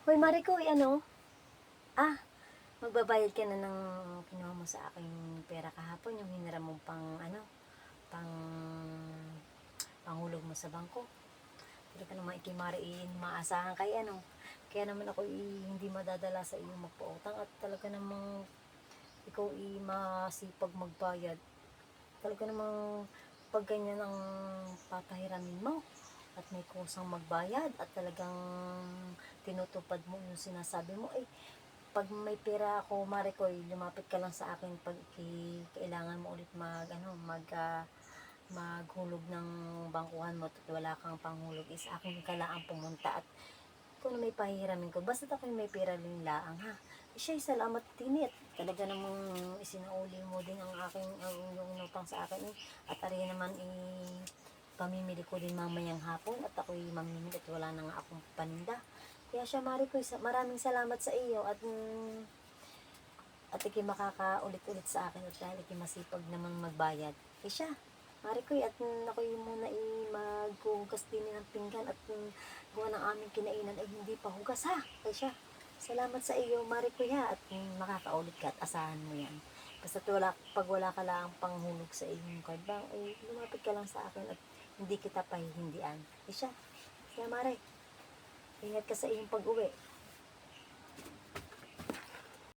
Hoy Maricoy, ano? Ah, magbabayad ka na ng kinuha mo sa aking pera kahapon, yung hiniram mo pang panghulog mo sa bangko. Pero ka naman ikimari maasahan kay ano. Kaya naman ako hindi madadala sa iyong magpautang at talaga namang ikaw masipag magbayad. Talaga namang pag ganyan ang papahiramin mo at may kusang magbayad at talagang tinutupad mo yung sinasabi mo, pag may pera ako, Maricoy, lumapit ka lang sa akin pag kailangan mo ulit maghulog ng bangkuhan mo at wala kang panghulog, is akin ka lang pumunta at kung may pahihiramin ko, basta ako may pera rin laang ha. Siya'y salamat din at talaga namang isinauli mo din ang yung inutang sa akin at ari naman pamimili ko din mamayang hapon at ako'y mamimili at wala na nga akong paninda. Kaya siya, Maricoy, maraming salamat sa iyo at iki makakaulit-ulit sa akin at dahil iki masipag naman magbayad. Kaya siya, Maricoy, at ako'y muna maghuhugas din ng pinggan at gawa ng aming kinainan ay hindi pa hugas ha. Kaya siya, salamat sa iyo, Maricoy ha, at makakaulit ka at asahan mo yan. Basta pag wala ka lang panghulog sa iyong card bang, ay lumapit ka lang sa akin at hindi kita pahihindian. Kaya siya, Mare, ingat ka sa iyong pag-uwi.